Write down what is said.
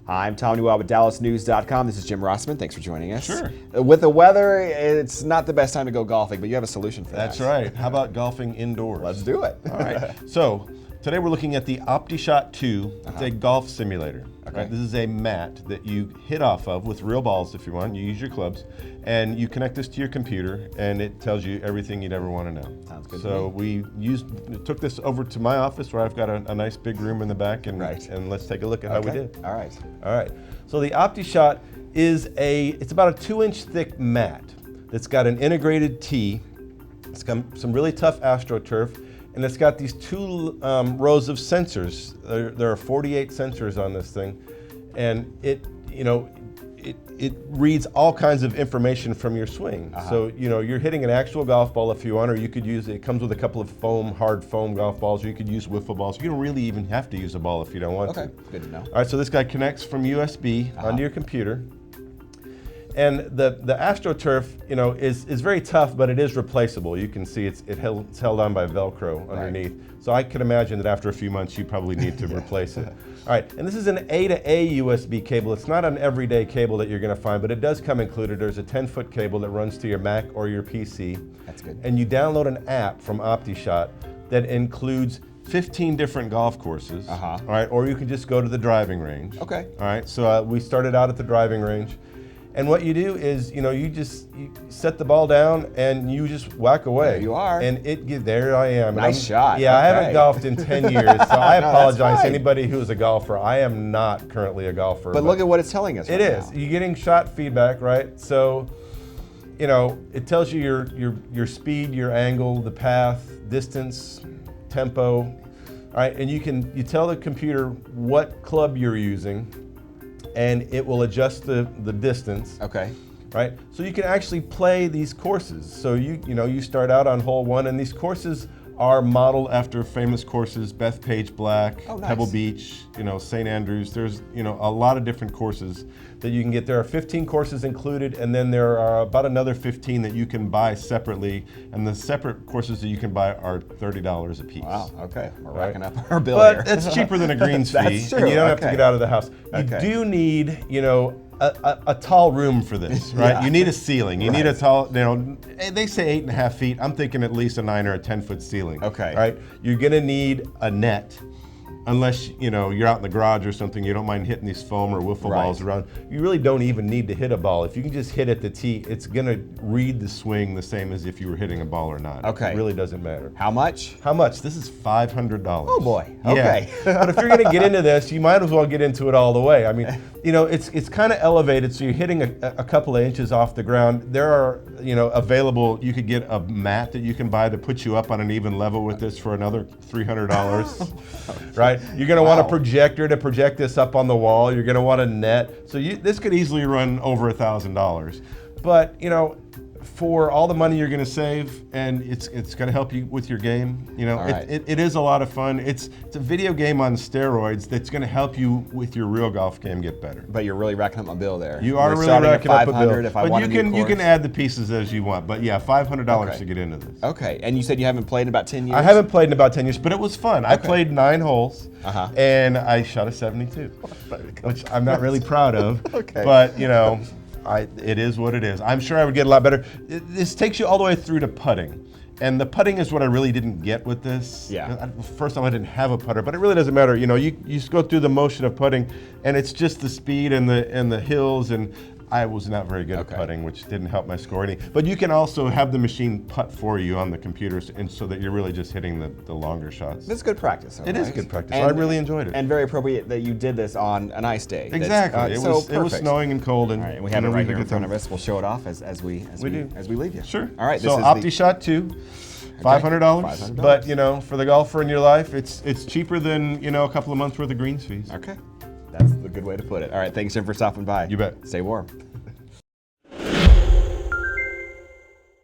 Hi, I'm Tom Newell with DallasNews.com. This is Jim Rossman. Thanks for joining us. Sure. With the weather, it's not the best time to go golfing, but you have a solution for that. That's right. How about golfing indoors? Let's do it. All right. So today we're looking at the Optishot 2. It's a golf simulator. Okay. Right? This is a mat that you hit off of with real balls if you want. You use your clubs, and you connect this to your computer, and it tells you everything you'd ever want to know. Sounds good. So we took this over to my office where I've got a nice big room in the back, and let's take a look at how we did. All right. All right. So the Optishot is it's about a 2-inch thick mat that's got an integrated tee. It's got some really tough AstroTurf, and it's got these 2 rows of sensors. There are 48 sensors on this thing, and it reads all kinds of information from your swing. So you're hitting an actual golf ball if you want, or you could use it comes with a couple of hard foam golf balls, or you could use wiffle balls. You don't really even have to use a ball if you don't want to. Okay, good to know. All right, so this guy connects from USB onto your computer. And the AstroTurf, is very tough, but it is replaceable. You can see it's held on by Velcro underneath. So I could imagine that after a few months, you probably need to replace it. All right, and this is an A to A USB cable. It's not an everyday cable that you're going to find, but it does come included. There's a 10-foot cable that runs to your Mac or your PC. That's good. And you download an app from Optishot that includes 15 different golf courses. All right, or you can just go to the driving range. Okay. All right, so we started out at the driving range. And what you do is, you set the ball down and you just whack away. There you are. And there I am. Nice shot. Yeah, Okay. I haven't golfed in 10 years, so I apologize to fine. anybody who's a golfer. I am not currently a golfer. But look at what it's telling us. It is. You're getting shot feedback, right? So, it tells you your speed, your angle, the path, distance, tempo. All right, and you tell the computer what club you're using, and it will adjust the distance. Okay. Right? So you can actually play these courses. So you start out on hole 1, and these courses are modeled after famous courses: Bethpage Black, Pebble Beach, St. Andrews. There's a lot of different courses that you can get. There are 15 courses included, and then there are about another 15 that you can buy separately. And the separate courses that you can buy are $30 a piece. Wow. Okay. We're racking up our bill here. But it's cheaper than a greens fee, That's true. and you don't have to get out of the house. You do need, a tall room for this, right? You need a ceiling. You need a tall, they say 8.5 feet. I'm thinking at least a 9 or a 10-foot ceiling. Okay. Right? You're gonna need a net, unless you're out in the garage or something. You don't mind hitting these foam or wiffle balls around. You really don't even need to hit a ball. If you can just hit at the tee, it's gonna read the swing the same as if you were hitting a ball or not. Okay. It really doesn't matter. How much? How much? This is $500. Oh boy. Okay. Yeah. But if you're gonna get into this, you might as well get into it all the way. I mean, it's kind of elevated, so you're hitting a couple of inches off the ground. There are, available, you could get a mat that you can buy to put you up on an even level with this for another $300, right? You're gonna want a projector to project this up on the wall. You're gonna want a net. So this could easily run over $1,000. But, for all the money you're gonna save, and it's gonna help you with your game, it is a lot of fun. It's a video game on steroids that's gonna help you with your real golf game get better. But you're really racking up my bill there. You are really racking up a bill. If I want you can add the pieces as you want. But yeah, $500 to get into this. Okay, and you said you haven't played in about 10 years? I haven't played in about 10 years, but it was fun. I played 9 holes, and I shot a 72, which I'm not really proud of. But it is what it is. I'm sure I would get a lot better. This takes you all the way through to putting. And the putting is what I really didn't get with this. Yeah. First time I didn't have a putter, but it really doesn't matter. You just go through the motion of putting, and it's just the speed and the hills, and I was not very good at putting, which didn't help my score any. But you can also have the machine putt for you on the computers, and so that you're really just hitting the longer shots. This is good practice. It is good practice. I really enjoyed it. And very appropriate that you did this on a nice day. Exactly. It was snowing and cold, and all right, and we have it right here in front of us. We'll show it off as we leave you. Sure. All right. So Optishot 2. $500, but for the golfer in your life, it's cheaper than a couple of months worth of greens fees. Okay, that's the good way to put it. All right, thanks Jim for stopping by. You bet. Stay warm.